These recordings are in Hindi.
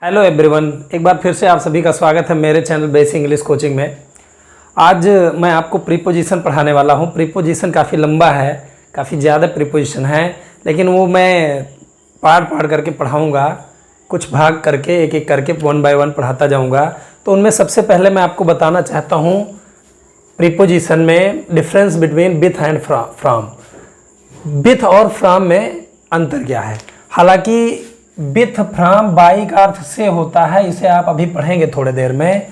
हेलो एवरीवन, एक बार फिर से आप सभी का स्वागत है मेरे चैनल बेसिक इंग्लिश कोचिंग में। आज मैं आपको प्रीपोजिशन पढ़ाने वाला हूँ। प्रीपोजिशन काफ़ी लंबा है, काफ़ी ज़्यादा प्रीपोजिशन है, लेकिन वो मैं पार्ट करके पढ़ाऊँगा, कुछ भाग करके एक एक करके 1 बाय 1 पढ़ाता जाऊँगा। तो उनमें सबसे पहले मैं आपको बताना चाहता हूँ प्रीपोजिशन में difference between with and from. With और फ्रॉम में अंतर क्या है। हालांकि विथ फ्रॉम बाई का अर्थ से होता है, इसे आप अभी पढ़ेंगे थोड़ी देर में,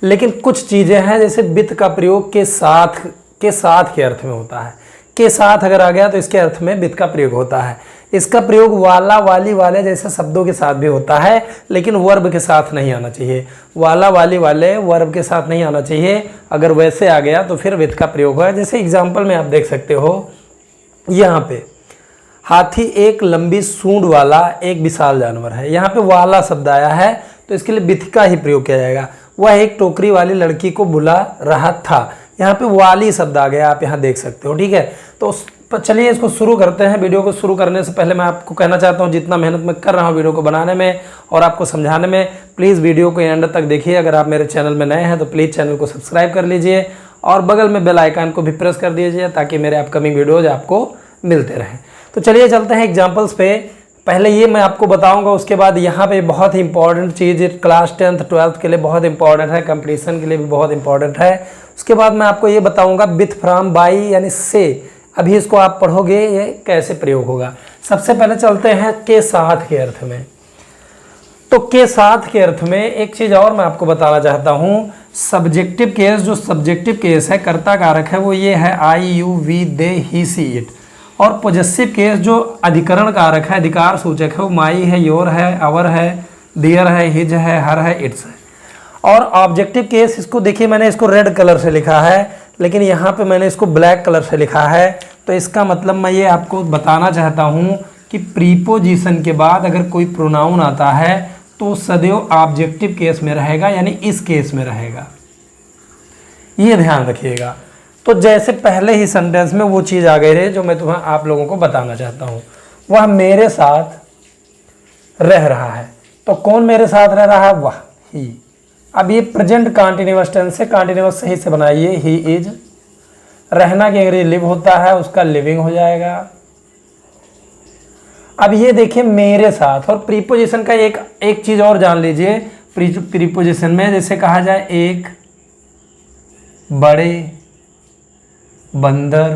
लेकिन कुछ चीज़ें हैं जैसे विथ का प्रयोग के साथ के अर्थ में होता है। के साथ अगर आ गया तो इसके अर्थ में विथ का प्रयोग होता है। इसका प्रयोग वाला, वाली, वाले जैसे शब्दों के साथ भी होता है, लेकिन वर्ब के साथ नहीं आना चाहिए। वाला, वाली, वाले वर्ब के साथ नहीं आना चाहिए। अगर वैसे आ गया तो फिर विथ का प्रयोग है। जैसे एग्जाम्पल में आप देख सकते हो, यहाँ पे हाथी एक लंबी सूंड वाला एक विशाल जानवर है। यहाँ पे वाला शब्द आया है तो इसके लिए विथ का ही प्रयोग किया जाएगा। वह एक टोकरी वाली लड़की को बुला रहा था। यहाँ पे वाली शब्द आ गया, आप यहाँ देख सकते हो। ठीक है, तो चलिए इसको शुरू करते हैं। वीडियो को शुरू करने से पहले मैं आपको कहना चाहता हूँ, जितना मेहनत मैं कर रहा हूँ वीडियो को बनाने में और आपको समझाने में, प्लीज़ वीडियो को एंड तक देखिए। अगर आप मेरे चैनल में नए हैं तो प्लीज़ चैनल को सब्सक्राइब कर लीजिए और बगल में बेल आइकन को भी प्रेस कर दीजिए ताकि मेरे अपकमिंग वीडियोज़ आपको मिलते रहें। तो चलिए चलते हैं एग्जाम्पल्स पे। पहले ये मैं आपको बताऊंगा, उसके बाद यहाँ पे बहुत ही इंपॉर्टेंट चीज़ क्लास 10th 12th के लिए बहुत इंपॉर्टेंट है, कंपटीशन के लिए भी बहुत इंपॉर्टेंट है। उसके बाद मैं आपको ये बताऊंगा विथ फ्रॉम बाई यानी से। अभी इसको आप पढ़ोगे ये कैसे प्रयोग होगा। सबसे पहले चलते हैं के साथ के अर्थ में। तो के साथ के अर्थ में एक चीज़ और मैं आपको बताना चाहता हूँ। सब्जेक्टिव केस, जो सब्जेक्टिव केस है, कर्ता कारक है, वो ये है I, you, we, they, he, she, it. और पॉजेसिव केस जो अधिकरण कारक है, अधिकार सूचक है, वो माई है, योर है, आवर है, दियर है, हिज है, हर है, इट्स है। और ऑब्जेक्टिव केस, इसको देखिए मैंने इसको रेड कलर से लिखा है, लेकिन यहाँ पे मैंने इसको ब्लैक कलर से लिखा है। तो इसका मतलब मैं ये आपको बताना चाहता हूँ कि प्रीपोजिशन के बाद अगर कोई प्रोनाउन आता है तो सदैव ऑब्जेक्टिव केस में रहेगा, यानी इस केस में रहेगा। ये ध्यान रखिएगा। तो जैसे पहले ही सेंटेंस में वो चीज़ आ गई है जो मैं तुम्हें आप लोगों को बताना चाहता हूँ। वह मेरे साथ रह रहा है। तो कौन मेरे साथ रह रहा है? वह, ही। अब ये प्रेजेंट कंटीन्यूअस टेंस से, कंटीन्यूअस सही से बनाइए। He is. रहना की अंग्रेजी लिव होता है, उसका लिविंग हो जाएगा। अब ये देखिए मेरे साथ। और प्रीपोजिशन का एक चीज़ और जान लीजिए। प्रीपोजिशन में जैसे कहा जाए एक बड़े बंदर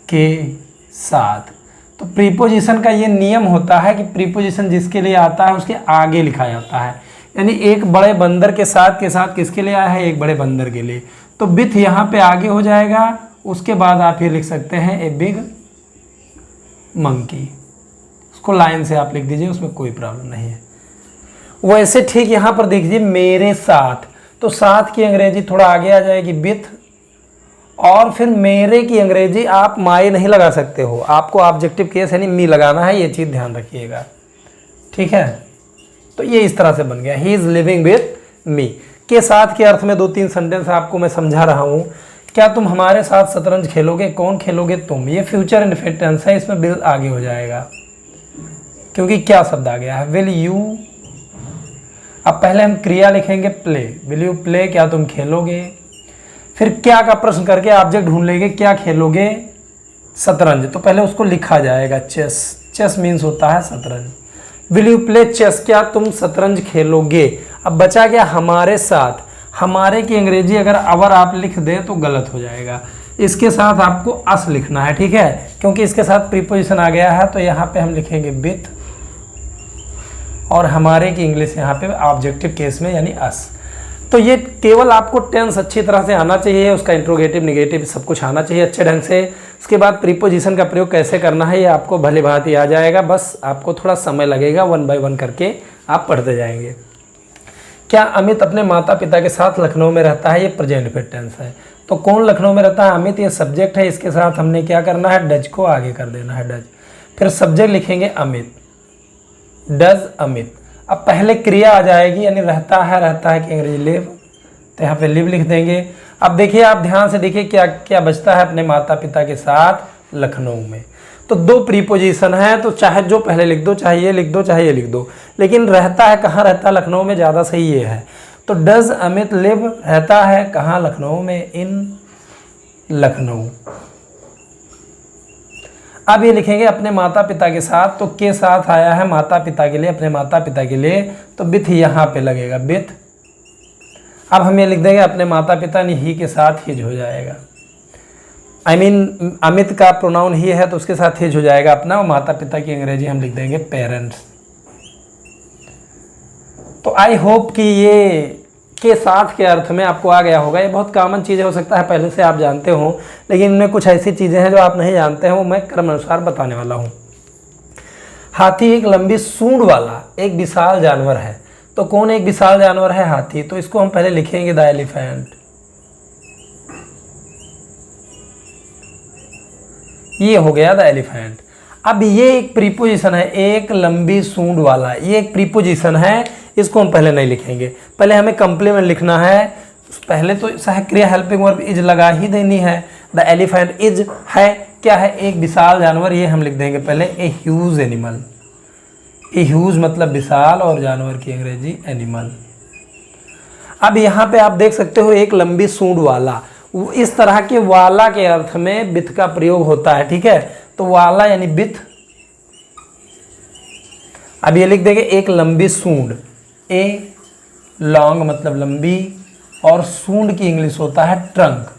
के साथ, तो प्रीपोजिशन का ये नियम होता है कि प्रीपोजिशन जिसके लिए आता है उसके आगे लिखा जाता है। यानी एक बड़े बंदर के साथ किसके लिए आया है? एक बड़े बंदर के लिए। तो विथ यहाँ पे आगे हो जाएगा। उसके बाद आप ये लिख सकते हैं ए बिग मंकी। उसको लाइन से आप लिख दीजिए, उसमें कोई प्रॉब्लम नहीं है। वैसे ठीक यहाँ पर देखिए मेरे साथ, तो साथ की अंग्रेजी थोड़ा आगे आ जाएगी विथ। और फिर मेरे की अंग्रेजी आप माई नहीं लगा सकते हो, आपको ऑब्जेक्टिव केस यानी मी लगाना है। ये चीज़ ध्यान रखिएगा, ठीक है। तो ये इस तरह से बन गया, he is living with me. के साथ के अर्थ में 2-3 सेंटेंस आपको मैं समझा रहा हूँ। क्या तुम हमारे साथ शतरंज खेलोगे? कौन खेलोगे? तुम। ये फ्यूचर इनफिनिट टेंस है, इसमें विल आगे हो जाएगा क्योंकि क्या शब्द आ गया है? Will you. अब पहले हम क्रिया लिखेंगे प्ले। Will you play? क्या तुम खेलोगे? फिर क्या का प्रश्न करके ऑब्जेक्ट ढूंढ लेंगे। क्या खेलोगे? शतरंज। तो पहले उसको लिखा जाएगा चेस। चेस मीन्स होता है शतरंज। Will you play chess? क्या तुम शतरंज खेलोगे? अब बचा गया हमारे साथ। हमारे की अंग्रेजी अगर अवर आप लिख दें तो गलत हो जाएगा। इसके साथ आपको अस लिखना है, ठीक है, क्योंकि इसके साथ प्रीपोजिशन आ गया है। तो यहाँ पे हम लिखेंगे विथ और हमारे की इंग्लिश यहाँ पे ऑब्जेक्टिव केस में यानी अस। तो ये केवल आपको टेंस अच्छी तरह से आना चाहिए, उसका इंट्रोगेटिव निगेटिव सब कुछ आना चाहिए अच्छे ढंग से। उसके बाद प्रीपोजिशन का प्रयोग कैसे करना है ये आपको भली भांति आ जाएगा, बस आपको थोड़ा समय लगेगा। 1 बाय 1 करके आप पढ़ते जाएंगे। क्या अमित अपने माता पिता के साथ लखनऊ में रहता है? ये प्रेजेंट फिर टेंस है। तो कौन लखनऊ में रहता है? अमित। ये सब्जेक्ट है, इसके साथ हमने क्या करना है? डज को आगे कर देना है, डज। फिर सब्जेक्ट लिखेंगे अमित, डज अमित। अब पहले क्रिया आ जाएगी, यानी रहता है कि अंग्रेजी लिव, तो यहाँ पे लिव लिख देंगे। अब देखिए, आप ध्यान से देखिए क्या क्या बचता है? अपने माता पिता के साथ लखनऊ में। तो दो प्रीपोजिशन है, तो चाहे जो पहले लिख दो, चाहे ये लिख दो, चाहे ये लिख दो, लेकिन रहता है कहाँ, रहता है लखनऊ में, ज़्यादा सही ये है। तो डज अमित लिव, रहता है कहाँ, लखनऊ में, इन लखनऊ। अब ये लिखेंगे अपने माता पिता के साथ, तो के साथ आया है माता पिता के लिए, अपने माता पिता के लिए, तो विथ यहाँ पे लगेगा, विथ। अब हम ये लिख देंगे अपने माता पिता, नहीं ही के साथ हिज हो जाएगा। I mean, अमित का प्रोनाउन ही है तो उसके साथ हिज हो जाएगा अपना, और माता पिता की अंग्रेजी हम लिख देंगे पेरेंट्स। तो आई होप कि ये के साथ के अर्थ में आपको आ गया होगा। ये बहुत कॉमन चीज़ें हो सकता है पहले से आप जानते हो, लेकिन इनमें कुछ ऐसी चीज़ें हैं जो आप नहीं जानते हैं, वो मैं क्रम अनुसार बताने वाला हूँ। हाथी एक लंबी सूंड वाला एक विशाल जानवर है। तो कौन एक विशाल जानवर है, हाथी। तो इसको हम पहले लिखेंगे द एलिफेंट। ये हो गया द एलिफेंट। अब ये एक प्रीपोजिशन है, एक लंबी सूंड वाला, ये एक प्रीपोजिशन है, इसको हम पहले नहीं लिखेंगे, पहले हमें कंप्लीमेंट लिखना है। पहले तो सहक्रिया हेल्पिंग वर्ब इज लगा ही देनी है। द एलिफेंट इज है क्या है, एक विशाल जानवर, ये हम लिख देंगे पहले, a huge animal. A huge मतलब विशाल, और जानवर की अंग्रेजी एनिमल। अब यहाँ पे आप देख सकते हो एक लंबी सूंड वाला, इस तरह के वाला के अर्थ में विथ का प्रयोग होता है, ठीक है। तो वाला यानी विथ। अब ये लिख देंगे एक लंबी सूंड, ए लॉन्ग मतलब लंबी, और सूंड की इंग्लिश होता है ट्रंक।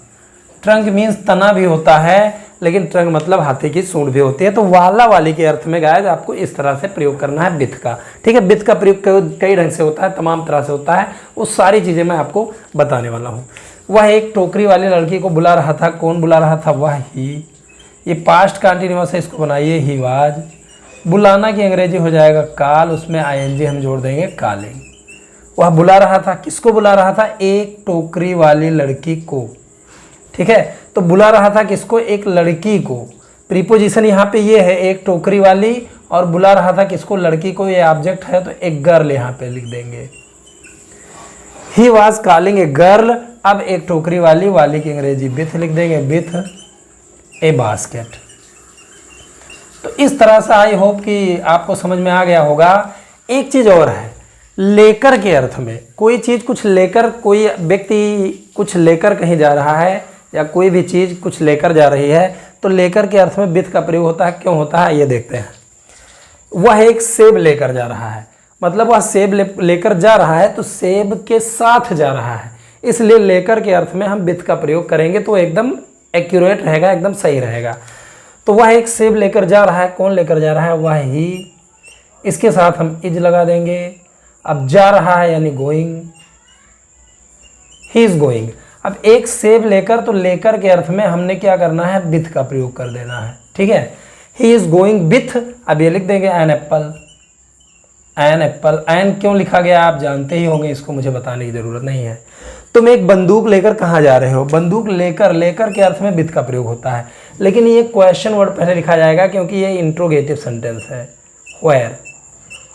ट्रंक मीन्स तना भी होता है, लेकिन ट्रंक मतलब हाथी की सूंड भी होती है। तो वाला वाली के अर्थ में गाइस आपको इस तरह से प्रयोग करना है विथ का, ठीक है। विथ का प्रयोग कई ढंग से होता है, तमाम तरह से होता है, वो सारी चीज़ें मैं आपको बताने वाला हूँ। वह एक टोकरी वाली लड़की को बुला रहा था, कौन बुला रहा था, वह ही। ये पास्ट कंटिन्यूअस है, इसको बनाइए ही वाज। बुलाना की अंग्रेजी हो जाएगा काल, उसमें आईएनजी हम जोड़ देंगे कालिंग। वह बुला रहा था, किसको बुला रहा था, एक टोकरी वाली लड़की को, ठीक है। तो बुला रहा था किसको, एक लड़की को। प्रीपोजिशन यहाँ पे ये है, एक टोकरी वाली, और बुला रहा था किसको, लड़की को, ये ऑब्जेक्ट है, तो एक गर्ल यहाँ पे लिख देंगे। He was calling a girl. अब एक टोकरी वाली, वाली की अंग्रेजी विथ लिख देंगे, विथ ए बास्केट। तो इस तरह से आई होप कि आपको समझ में आ गया होगा। एक चीज़ और है, लेकर के अर्थ में, कोई चीज़ कुछ लेकर, कोई व्यक्ति कुछ लेकर कहीं जा रहा है, या कोई भी चीज़ कुछ लेकर जा रही है, तो लेकर के अर्थ में विथ का प्रयोग होता है। क्यों होता है ये देखते हैं। वह एक सेब लेकर जा रहा है, मतलब वह सेब लेकर जा रहा है, तो सेब के साथ जा रहा है, इसलिए लेकर के अर्थ में हम विथ का प्रयोग करेंगे, तो एकदम एक्यूरेट रहेगा, एकदम सही रहेगा। तो वह एक सेब लेकर जा रहा है, कौन लेकर जा रहा है, वह ही। इसके साथ हम इज लगा देंगे। अब जा रहा है यानी गोइंग, ही इज गोइंग। अब एक सेब लेकर, तो लेकर के अर्थ में हमने क्या करना है, विथ का प्रयोग कर देना है, ठीक है। He is going with. अब ये लिख देंगे an apple. An apple, an क्यों लिखा गया आप जानते ही होंगे, इसको मुझे बताने की जरूरत नहीं है। तुम एक बंदूक लेकर कहाँ जा रहे हो, बंदूक लेकर, लेकर के अर्थ में विथ का प्रयोग होता है, लेकिन ये क्वेश्चन वर्ड पहले लिखा जाएगा, क्योंकि ये इंट्रोगेटिव सेंटेंस है, वेयर।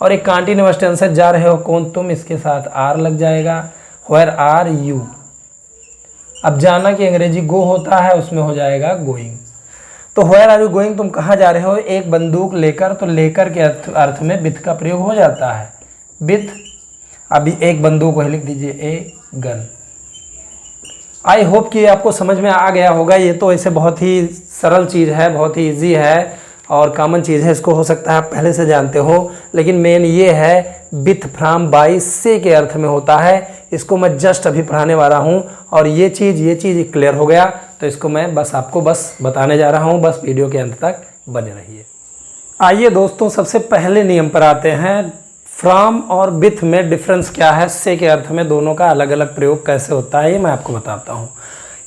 और एक कंटीन्यूअस टेंस है, जा रहे हो कौन, तुम, इसके साथ आर लग जाएगा, वेयर आर यू। अब जाना की अंग्रेजी गो होता है, उसमें हो जाएगा गोइंग। तो वेयर आर यू गोइंग, तुम कहाँ जा रहे हो, एक बंदूक लेकर, तो लेकर के अर्थ में विथ का प्रयोग हो जाता है, विथ। अभी एक बंदूक वही लिख दीजिए, ए गन। आई होप कि आपको समझ में आ गया होगा। ये तो ऐसे बहुत ही सरल चीज़ है, बहुत ही इजी है और कॉमन चीज़ है, इसको हो सकता है आप पहले से जानते हो, लेकिन मेन ये है विथ, फ्रॉम, बाय, से के अर्थ में होता है। इसको मैं जस्ट अभी पढ़ाने वाला हूँ, और ये चीज़ क्लियर हो गया, तो इसको मैं बस आपको बताने जा रहा हूँ, बस वीडियो के अंत तक बने रहिए। आइए दोस्तों, सबसे पहले नियम पर आते हैं। फ्रॉम और विथ में डिफरेंस क्या है, से के अर्थ में दोनों का अलग अलग प्रयोग कैसे होता है, ये मैं आपको बताता हूँ।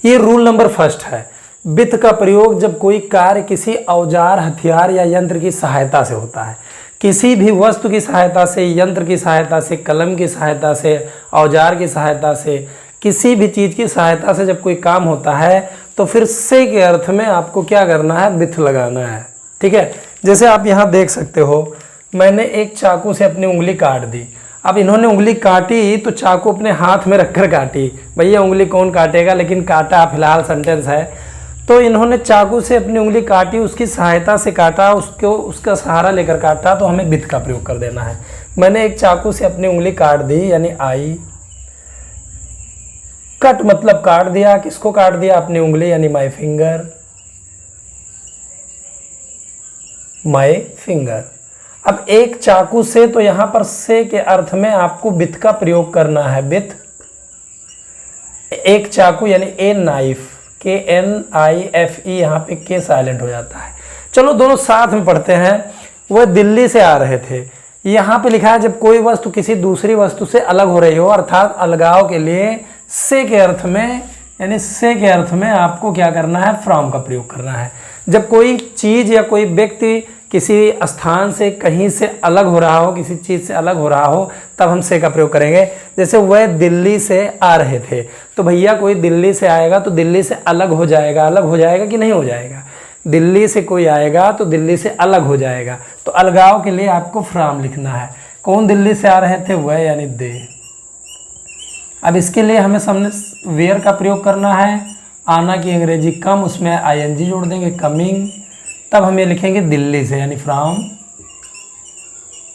ये रूल नंबर फर्स्ट है। विथ का प्रयोग जब कोई कार्य किसी औजार, हथियार या यंत्र की सहायता से होता है, किसी भी वस्तु की सहायता से, यंत्र की सहायता से, कलम की सहायता से, औजार की सहायता से, किसी भी चीज़ की सहायता से जब कोई काम होता है, तो फिर से के अर्थ में आपको क्या करना है, विथ लगाना है, ठीक है। जैसे आप यहाँ देख सकते हो, मैंने एक चाकू से अपनी उंगली काट दी। अब इन्होंने उंगली काटी, तो चाकू अपने हाथ में रखकर काटी। भैया उंगली कौन काटेगा, लेकिन काटा फिलहाल सेंटेंस है। तो इन्होंने चाकू से अपनी उंगली काटी, उसकी सहायता से काटा, उसका सहारा लेकर काटा, तो हमें विथ का प्रयोग कर देना है। मैंने एक चाकू से अपनी उंगली काट दी, यानी आई कट मतलब काट दिया। किसको काट दिया? अपनी उंगली, यानी माई फिंगर, माई फिंगर। अब एक चाकू से, तो यहां पर से के अर्थ में आपको विथ का प्रयोग करना है। विथ एक चाकू यानी ए नाइफ, KNIFE, यहाँ पे के साइलेंट हो जाता है। चलो दोनों साथ में पढ़ते हैं। वह दिल्ली से आ रहे थे। यहाँ पे लिखा है जब कोई वस्तु किसी दूसरी वस्तु से अलग हो रही हो, अर्थात अलगाव के लिए से के अर्थ में, यानी से के अर्थ में आपको क्या करना है? फ्रॉम का प्रयोग करना है। जब कोई चीज़ या कोई व्यक्ति किसी स्थान से कहीं से अलग हो रहा हो, किसी चीज़ से अलग हो रहा हो, तब हम से का प्रयोग करेंगे। जैसे वह दिल्ली से आ रहे थे, तो भैया कोई दिल्ली से आएगा तो दिल्ली से अलग हो जाएगा। अलग हो जाएगा कि नहीं हो जाएगा? दिल्ली से कोई आएगा तो दिल्ली से अलग हो जाएगा। तो अलगाव के लिए आपको फ्रॉम लिखना है। कौन दिल्ली से आ रहे थे? वह, यानी दे। अब इसके लिए हमें सामने वेयर का प्रयोग करना है। आना की अंग्रेजी कम, उसमें ING जोड़ देंगे, कमिंग। तब हम ये लिखेंगे दिल्ली से, यानी फ्रॉम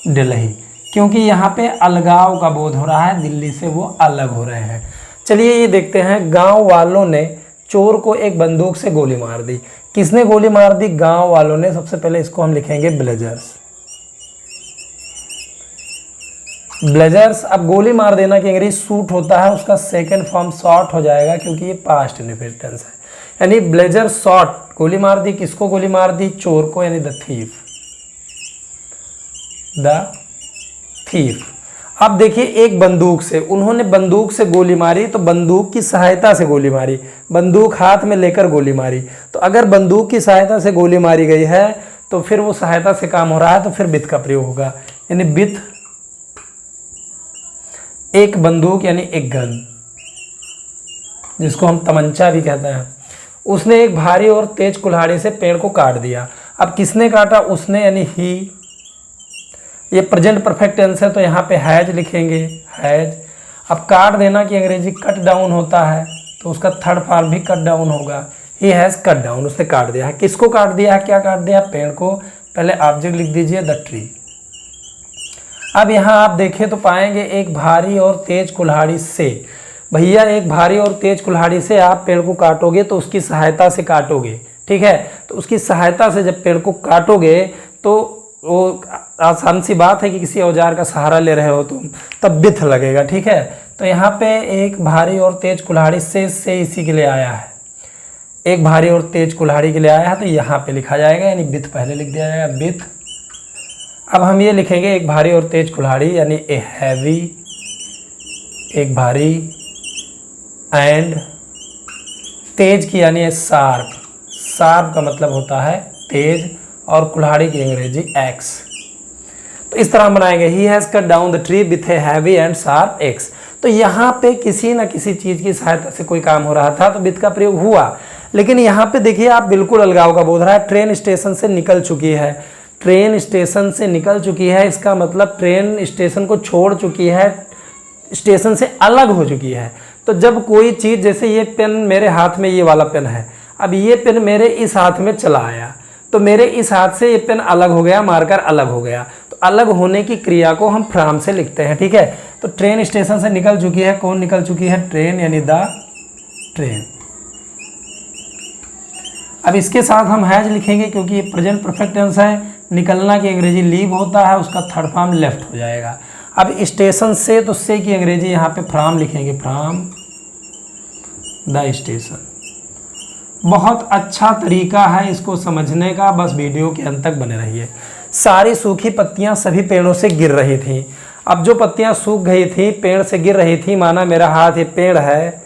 दिल्ली, क्योंकि यहाँ पे अलगाव का बोध हो रहा है, दिल्ली से वो अलग हो रहे हैं। चलिए ये देखते हैं। गांव वालों ने चोर को एक बंदूक से गोली मार दी। किसने गोली मार दी? गांव वालों ने। सबसे पहले इसको हम लिखेंगे ब्लेजर्स। ब्लेजर्स। अब गोली मार देना की अंग्रेजी शूट होता है, उसका सेकंड फॉर्म शॉट हो जाएगा, क्योंकि ये पास्ट इंडेफिनिट टेंस है। यानी ब्लेजर शॉट, गोली मार दी। किसको गोली मार दी? चोर को, यानी द थीफ, द थीफ। अब देखिए एक बंदूक से, उन्होंने बंदूक से गोली मारी, तो बंदूक की सहायता से गोली मारी, बंदूक हाथ में लेकर गोली मारी। तो अगर बंदूक की सहायता से गोली मारी गई है तो फिर वो सहायता से काम हो रहा है, तो फिर विथ का प्रयोग होगा, यानी विथ एक बंदूक, यानी एक गन, जिसको हम तमंचा भी कहते हैं। उसने एक भारी और तेज कुल्हाड़ी से पेड़ को काट दिया। अब किसने काटा? उसने, यानी ही। ये प्रेजेंट परफेक्ट टेंस है, तो यहाँ पे हैज लिखेंगे, हैज। अब काट देना की अंग्रेजी कट डाउन होता है, तो उसका थर्ड फॉर्म भी कट डाउन होगा। ही हैज कट डाउन, उसने काट दिया है। किसको काट दिया है? क्या काट दिया? पेड़ को। पहले ऑब्जेक्ट लिख दीजिए, द ट्री। अब यहाँ आप देखें तो पाएंगे एक भारी और तेज कुल्हाड़ी से। भैया एक भारी और तेज कुल्हाड़ी से आप पेड़ को काटोगे तो उसकी सहायता से काटोगे, ठीक है। तो उसकी सहायता से जब पेड़ को काटोगे तो वो आसान सी बात है कि किसी औजार का सहारा ले रहे हो तुम, तब विथ लगेगा, ठीक है। तो यहाँ पे एक भारी और तेज कुल्हाड़ी से इसी के लिए आया है, एक भारी और तेज कुल्हाड़ी के लिए आया है, तो यहाँ पे लिखा जाएगा, यानी विथ पहले लिख दिया जाएगा, विथ। अब हम ये लिखेंगे एक भारी और तेज कुल्हाड़ी, यानी ए हैवी, एक भारी, एंड तेज की यानी ए शार्प। शार्प का मतलब होता है तेज, और कुल्हाड़ी की अंग्रेजी एक्स। तो इस तरह हम बनाएंगे, he has cut down the tree with a heavy and sharp x. तो यहाँ पे किसी न किसी चीज़ की सहायता से कोई काम हो रहा था, तो विथ का प्रयोग हुआ। लेकिन यहाँ पे देखिए आप बिल्कुल अलगाव का बोध रहा है। ट्रेन स्टेशन से निकल चुकी है, ट्रेन स्टेशन से निकल चुकी है, इसका मतलब ट्रेन स्टेशन को छोड़ चुकी है, स्टेशन से अलग हो चुकी है। तो जब कोई चीज़, जैसे ये पेन मेरे हाथ में, ये वाला पेन है, अब ये पेन मेरे इस हाथ में चला आया, तो मेरे इस हाथ से ये पेन अलग हो गया, मार्कर अलग हो गया। तो अलग होने की क्रिया को हम फ्रॉम से लिखते हैं, ठीक है। तो ट्रेन स्टेशन से निकल चुकी है, कौन निकल चुकी है? ट्रेन, यानी द ट्रेन। अब इसके साथ हम हैज लिखेंगे, क्योंकि ये प्रेजेंट परफेक्ट टेंस है। निकलना की अंग्रेजी लीव होता है, उसका थर्ड फॉर्म लेफ्ट हो जाएगा। अब स्टेशन से, तो से की अंग्रेजी यहाँ पे फ्रॉम लिखेंगे, फ्रॉम द स्टेशन। बहुत अच्छा तरीका है इसको समझने का, बस वीडियो के अंत तक बने रहिए। सारी सूखी पत्तियां सभी पेड़ों से गिर रही थीं। अब जो पत्तियां सूख गई थी, पेड़ से गिर रही थी, माना मेरा हाथ ये पेड़ है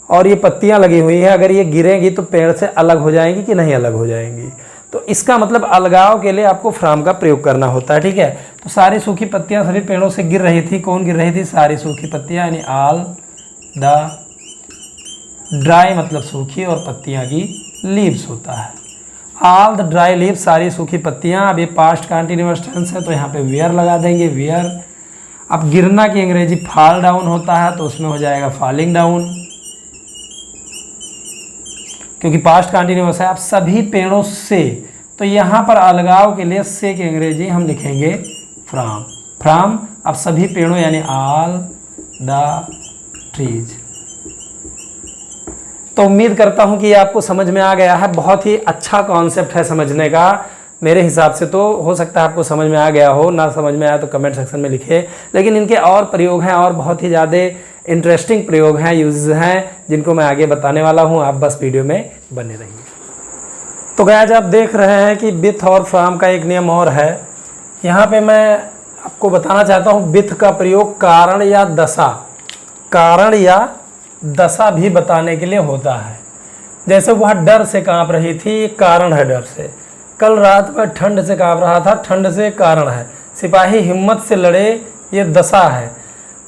और ये पत्तियां लगी हुई है, अगर ये गिरेंगी तो पेड़ से अलग हो जाएंगी कि नहीं अलग हो जाएंगी। तो इसका मतलब अलगाव के लिए आपको फ्रॉम का प्रयोग करना होता है, ठीक है। तो सारी सूखी पत्तियां सभी पेड़ों से गिर रही थी, कौन गिर रही थी? सारी सूखी पत्तियां, यानी ऑल द ड्राई मतलब सूखी, और पत्तियां की लीव्स होता है। ऑल द ड्राई लीव्स, सारी सूखी पत्तियां। अब ये पास्ट कंटिन्यूअस टेंस है, तो यहाँ पे वेयर लगा देंगे, वेयर। अब गिरना की अंग्रेजी फॉल डाउन होता है, तो उसमें हो जाएगा फॉलिंग डाउन, क्योंकि पास्ट कंटिन्यूअस है। अब सभी पेड़ों से, तो यहाँ पर अलगाव के लिए से की अंग्रेजी हम लिखेंगे फ्रॉम। फ्रॉम अब सभी पेड़ों यानी ऑल द ट्रीज। तो उम्मीद करता हूँ कि ये आपको समझ में आ गया है। बहुत ही अच्छा कॉन्सेप्ट है समझने का मेरे हिसाब से। तो हो सकता है आपको समझ में आ गया हो, ना समझ में आया तो कमेंट सेक्शन में लिखिए। लेकिन इनके और प्रयोग हैं और बहुत ही ज़्यादा इंटरेस्टिंग प्रयोग हैं, यूज़ हैं, जिनको मैं आगे बताने वाला हूँ। आप बस वीडियो में बने रहिए। तो गाइस आप देख रहे हैं कि विथ और फ्रॉम का एक नियम और है। यहाँ पे मैं आपको बताना चाहता हूँ विथ का प्रयोग कारण या दशा भी बताने के लिए होता है। जैसे वह डर से कांप रही थी, ये कारण है डर से। कल रात में ठंड से कांप रहा था, ठंड से कारण है। सिपाही हिम्मत से लड़े, ये दशा है।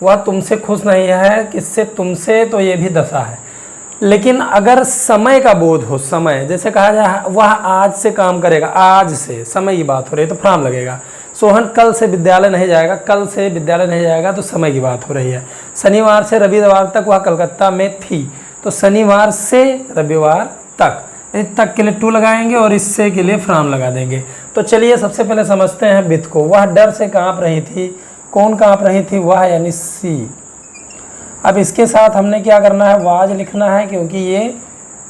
वह तुमसे खुश नहीं है, किससे, तुमसे, तो ये भी दशा है। लेकिन अगर समय का बोध हो, समय जैसे कहा जाए वह आज से काम करेगा, आज से, समय की बात हो रही है तो फ्रॉम लगेगा। सोहन कल से विद्यालय नहीं जाएगा, कल से विद्यालय नहीं जाएगा तो समय की बात हो रही है। शनिवार से रविवार तक वह कलकत्ता में थी, तो शनिवार से रविवार तक, तक के लिए टू लगाएंगे और इससे के लिए फ्रॉम लगा देंगे। तो चलिए सबसे पहले समझते हैं विथ को। वह डर से कांप रही थी, कौन कांप रही थी, वह यानी सी। अब इसके साथ हमने क्या करना है, वाज लिखना है क्योंकि ये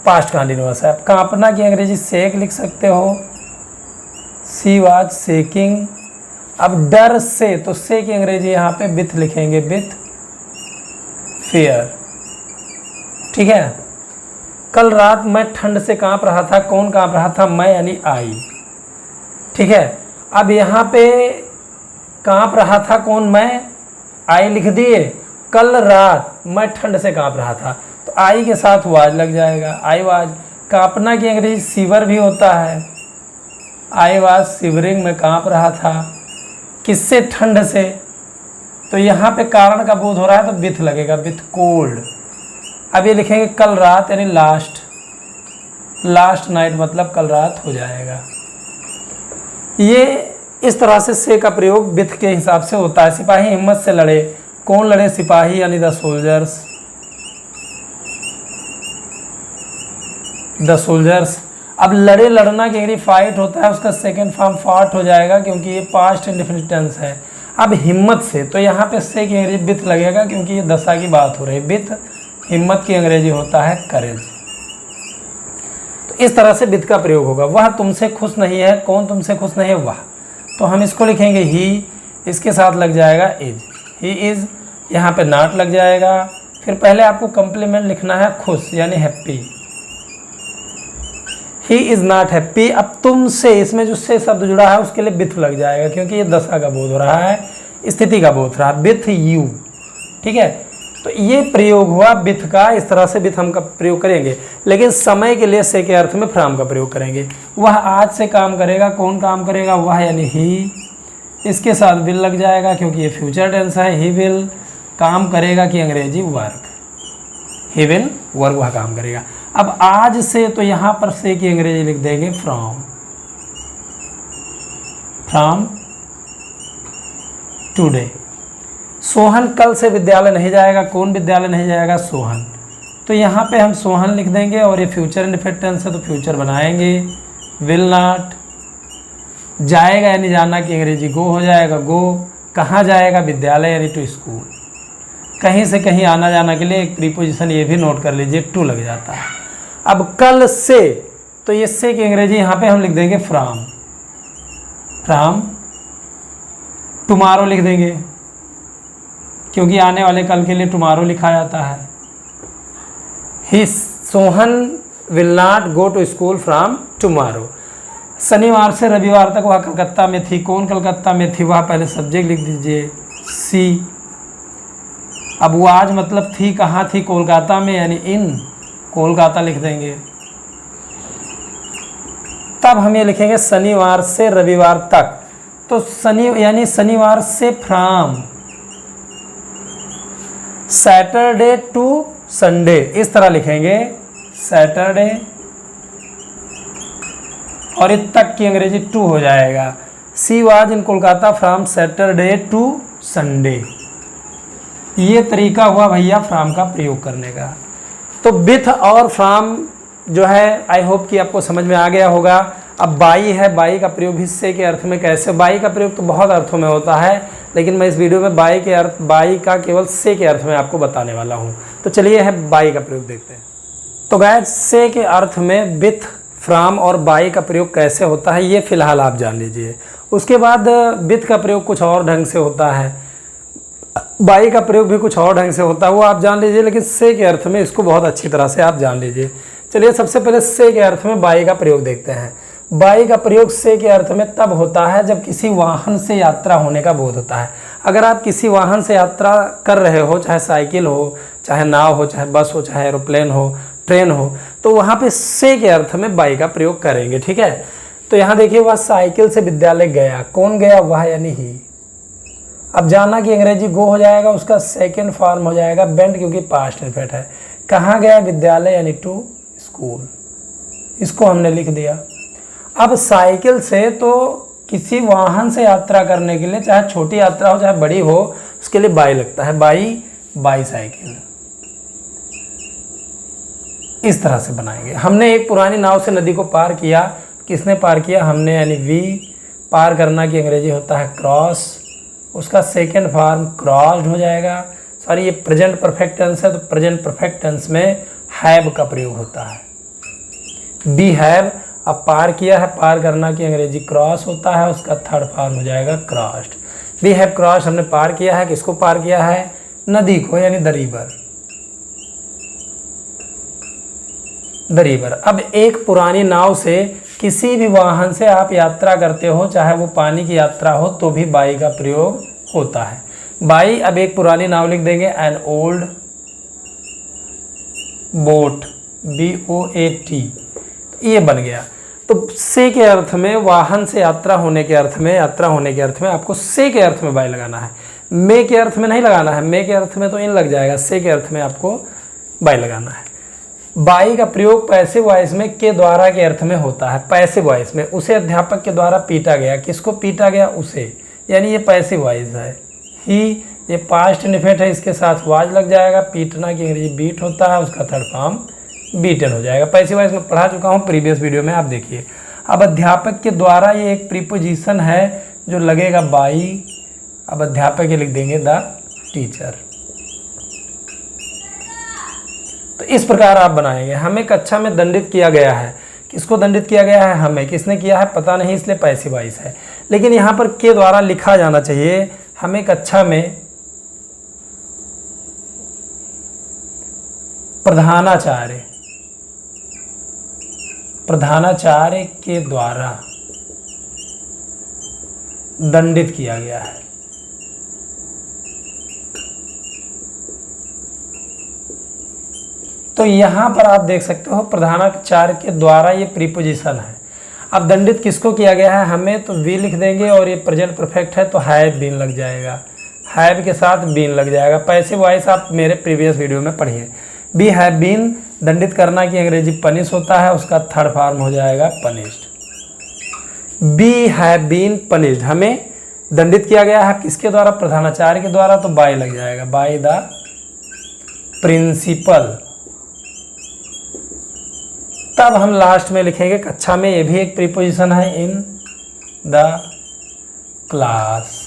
पास्ट कंटिन्यूअस है। कांपना की अंग्रेजी सेक लिख सकते हो, सी वाज सेकिंग। अब डर से, तो से की अंग्रेजी यहाँ पे विथ लिखेंगे, विथ फियर। ठीक है। कल रात मैं ठंड से कांप रहा था, कौन कांप रहा था, मैं यानी आई। ठीक है। अब यहाँ पे कांप रहा था कौन, मैं, आई लिख दिए। कल रात मैं ठंड से कांप रहा था, तो आई के साथ वाज लग जाएगा, आई वाज। कांपना की अंग्रेजी सीवर भी होता है, आई वाज सिवरिंग, में कांप रहा था। किससे, ठंड से, तो यहाँ पे कारण का बोध हो रहा है तो विथ लगेगा, विथ कोल्ड। अब ये लिखेंगे कल रात यानी लास्ट, लास्ट नाइट मतलब कल रात हो जाएगा। ये इस तरह से का प्रयोग विथ के हिसाब से होता है। सिपाही हिम्मत से लड़े, कौन लड़े, सिपाही यानी द सोल्जर्स, द सोल्जर्स। अब लड़े, लड़ना की अंग्रेजी फाइट होता है, उसका सेकंड फॉर्म फाट हो जाएगा क्योंकि ये पास्ट इंडेफिनिट टेंस है। अब हिम्मत से, तो यहाँ पे से की अंग्रेजी विथ लगेगा क्योंकि ये दशा की बात हो रही है। विथ हिम्मत की अंग्रेजी होता है करेज। तो इस तरह से विथ का प्रयोग होगा। वह तुमसे खुश नहीं है, कौन तुमसे खुश नहीं है, वह, तो हम इसको लिखेंगे ही, इसके साथ लग जाएगा इज, ही इज। यहाँ पे नॉट लग जाएगा। फिर पहले आपको कम्प्लीमेंट लिखना है, खुश यानी happy, he is not happy. अब तुमसे, इसमें जो से शब्द जुड़ा है उसके लिए विथ लग जाएगा क्योंकि ये दशा का बोध हो रहा है, स्थिति का बोध हो रहा है, विथ यू। ठीक है। तो ये प्रयोग हुआ विथ का। इस तरह से विथ हम का प्रयोग करेंगे, लेकिन समय के लिए से के अर्थ में फ्रॉम का प्रयोग करेंगे। वह आज से काम करेगा, कौन काम करेगा, वह यानी ही, इसके साथ विल लग जाएगा क्योंकि ये फ्यूचर टेंस है। ही विल, काम करेगा की अंग्रेजी वर्क, ही विल वर्क, वह काम करेगा। अब आज से, तो यहाँ पर से की अंग्रेजी लिख देंगे फ्रॉम, फ्रॉम टुडे। सोहन कल से विद्यालय नहीं जाएगा, कौन विद्यालय नहीं जाएगा, सोहन, तो यहाँ पे हम सोहन लिख देंगे और ये फ्यूचर इंडेफिनिट टेंस है तो फ्यूचर बनाएंगे। विल नॉट, जाएगा यानी जाना की अंग्रेजी गो हो जाएगा, गो। कहाँ जाएगा, विद्यालय यानी टू स्कूल। कहीं से कहीं आना जाना के लिए एक प्रीपोजिशन ये भी नोट कर लीजिए, टू लग जाता है। अब कल से, तो ये से की अंग्रेजी यहाँ पे हम लिख देंगे फ्रॉम, फ्रॉम टुमारो लिख देंगे क्योंकि आने वाले कल के लिए टुमारो लिखा जाता है। He, Sohan will not go to school from tomorrow. शनिवार से रविवार तक वह कलकत्ता में थी, कौन कलकत्ता में थी, वह पहले सब्जेक्ट लिख दीजिए, सी। अब वो आज मतलब थी, कहाँ थी, कोलकाता में यानी इन कोलकाता लिख देंगे। तब हम ये लिखेंगे शनिवार से रविवार तक, तो शनि यानी शनिवार से फ्रॉम सैटरडे टू संडे, इस तरह लिखेंगे, सैटरडे और ये तक की अंग्रेजी टू हो जाएगा। She was in Kolkata from Saturday to Sunday. ये तरीका हुआ भैया फ्रॉम का प्रयोग करने का। तो विथ और फ्रॉम जो है आई होप कि आपको समझ में आ गया होगा। अब बाई है, बाई का प्रयोग भी से के अर्थ में कैसे, बाई का प्रयोग तो बहुत अर्थों में होता है, लेकिन मैं इस वीडियो में बाई के अर्थ, बाई का केवल से के अर्थ में आपको बताने वाला हूँ। तो चलिए है बाई का प्रयोग देखते हैं। तो गाइस से के अर्थ में विथ, फ्रॉम और बाई का प्रयोग कैसे होता है ये फिलहाल आप जान लीजिए। उसके बाद विथ का प्रयोग कुछ और ढंग से होता है, बाई का प्रयोग भी कुछ और ढंग से होता है, वो आप जान लीजिए, लेकिन से के अर्थ में इसको बहुत अच्छी तरह से आप जान लीजिए। चलिए सबसे पहले से के अर्थ में बाई का प्रयोग देखते हैं। बाई का प्रयोग से के अर्थ में तब होता है जब किसी वाहन से यात्रा होने का बोध होता है। अगर आप किसी वाहन से यात्रा कर रहे हो, चाहे साइकिल हो, चाहे नाव हो, चाहे बस हो, चाहे एरोप्लेन हो, ट्रेन हो, तो वहाँ पे से के अर्थ में बाई का प्रयोग करेंगे। ठीक है, तो यहाँ देखिए वह साइकिल से विद्यालय गया, कौन गया, वह यानी ही। अब जाना कि अंग्रेजी गो हो जाएगा, उसका सेकेंड फॉर्म हो जाएगा बेंट, क्योंकि पास्ट इनफिनिट है। कहाँ गया, विद्यालय यानी टू स्कूल, इसको हमने लिख दिया। अब साइकिल से तो किसी वाहन से यात्रा करने के लिए, चाहे छोटी यात्रा हो चाहे बड़ी हो, उसके लिए बाई लगता है, बाई, बाई साइकिल। इस तरह से बनाएंगे। हमने एक पुरानी नाव से नदी को पार किया, किसने पार किया, हमने, यानी वी। पार करना की अंग्रेजी होता है क्रॉस, उसका सेकेंड फॉर्म क्रॉस्ड हो जाएगा। सॉरी, ये प्रेजेंट परफेक्ट टेंस है, तो प्रेजेंट परफेक्ट टेंस में हैव का प्रयोग होता है, बी हैव। अब पार किया है, पार करना की अंग्रेजी क्रॉस होता है, उसका थर्ड फॉर्म हो जाएगा क्रॉस्ड। वी हैव क्रॉस, हमने पार किया है, किसको पार किया है, नदी को, यानी द रिवर, द रिवर। अब एक पुरानी नाव से किसी भी वाहन से आप यात्रा करते हो, चाहे वो पानी की यात्रा हो, तो भी बाई का प्रयोग होता है। बाई, अब एक पुरानी नाव लिख देंगे, एन ओल्ड बोट, BOAT, ये बन गया। तो से के अर्थ में, वाहन से यात्रा होने के अर्थ में, यात्रा होने के अर्थ में आपको से के अर्थ में बाई लगाना है, मे के अर्थ में नहीं लगाना है। मे के अर्थ में तो इन लग जाएगा, से के अर्थ में आपको बाई लगाना है। बाई का प्रयोग पैसिव वॉइस में के द्वारा के अर्थ में होता है। पैसिव वॉइस में, उसे अध्यापक के द्वारा पीटा गया, किसको पीटा गया, उसे, यानी ये पैसिव वॉइस है। ही, ये पास्ट इनफिनिट है, इसके साथ वाज लग जाएगा। पीटना की अंग्रेजी बीट होता है, उसका थर्ड फॉर्म बीटन हो जाएगा। पैसिव वॉइस में पढ़ा चुका हूँ प्रीवियस वीडियो में, आप देखिए। अब अध्यापक के द्वारा, ये एक प्रीपोजिशन है जो लगेगा बाई। अब अध्यापक ये लिख देंगे द टीचर। तो इस प्रकार आप बनाएंगे। हमें कक्षा में दंडित किया गया है, किसको दंडित किया गया है, हमें। किसने किया है पता नहीं, इसलिए पैसिव वॉइस है, लेकिन यहाँ पर के द्वारा लिखा जाना चाहिए। हमें कक्षा में प्रधानाचार्य, प्रधानाचार्य के द्वारा दंडित किया गया है। तो यहां पर आप देख सकते हो प्रधानाचार्य के द्वारा, ये प्रीपोजिशन है। अब दंडित किसको किया गया है, हमें, तो वी लिख देंगे, और ये प्रेजेंट परफेक्ट है तो हैव बीन लग जाएगा, हैव के साथ बीन लग जाएगा। पैसिव वॉइस आप मेरे प्रीवियस वीडियो में पढ़िए। बी हैव बीन, दंडित करना की अंग्रेजी पनिश होता है, उसका थर्ड फॉर्म हो जाएगा punished. We have been punished, हमें दंडित किया गया है, किसके द्वारा, प्रधानाचार्य के द्वारा, तो बाय लग जाएगा, बाय द प्रिंसिपल। तब हम लास्ट में लिखेंगे कक्षा में, ये भी एक प्रीपोजिशन है, इन द क्लास।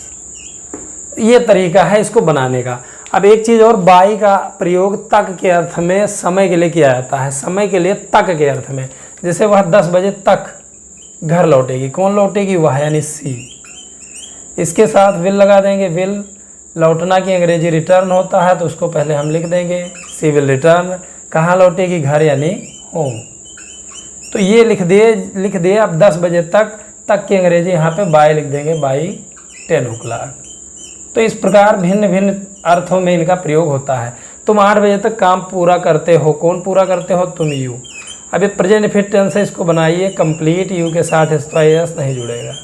ये तरीका है इसको बनाने का। अब एक चीज़ और, बाई का प्रयोग तक के अर्थ में समय के लिए किया जाता है, समय के लिए तक के अर्थ में। जैसे वह 10 बजे तक घर लौटेगी, कौन लौटेगी, वह, यानी सी। इसके साथ विल लगा देंगे, विल। लौटना की अंग्रेजी रिटर्न होता है, तो उसको पहले हम लिख देंगे, सी विल रिटर्न। कहाँ लौटेगी, घर, यानी होम। तो ये लिख दिए। अब 10 बजे तक की अंग्रेजी यहाँ पे बाय लिख देंगे, बाई 10 o'clock। तो इस प्रकार भिन्न भिन्न अर्थों में इनका प्रयोग होता है। तुम 8 बजे तक काम पूरा करते हो, कौन पूरा करते हो, तुम, यू। अब ये प्रेजेंट इनफिनिट टेंस है, इसको बनाइए कंप्लीट, यू के साथ इसका एस नहीं जुड़ेगा।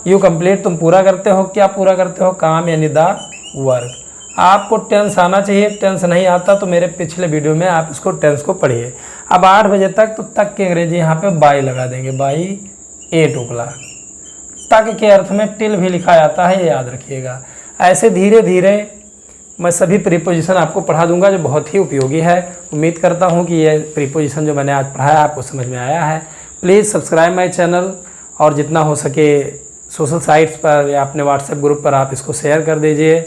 यू कंप्लीट, तुम पूरा करते हो, क्या पूरा करते हो, काम, यानी द वर्क। आपको टेंस आना चाहिए, टेंस नहीं आता तो मेरे पिछले वीडियो में आप इसको टेंस को पढ़िए। अब 8 बजे तक, तो तक की अंग्रेजी यहाँ पे बाई लगा देंगे, बाई 8 o'clock। तक के अर्थ में टिल भी लिखा जाता है, ये याद रखिएगा। ऐसे धीरे धीरे मैं सभी प्रीपोजिशन आपको पढ़ा दूंगा जो बहुत ही उपयोगी है। उम्मीद करता हूँ कि ये प्रीपोजिशन जो मैंने आज पढ़ाया आपको समझ में आया है। प्लीज़ सब्सक्राइब माई चैनल और जितना हो सके सोशल साइट्स पर या अपने व्हाट्सएप ग्रुप पर आप इसको शेयर कर दीजिए।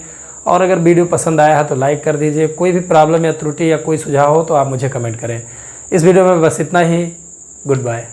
और अगर वीडियो पसंद आया है तो लाइक कर दीजिए। कोई भी प्रॉब्लम या त्रुटि या कोई सुझाव हो तो आप मुझे कमेंट करें। इस वीडियो में बस इतना ही। Good bye.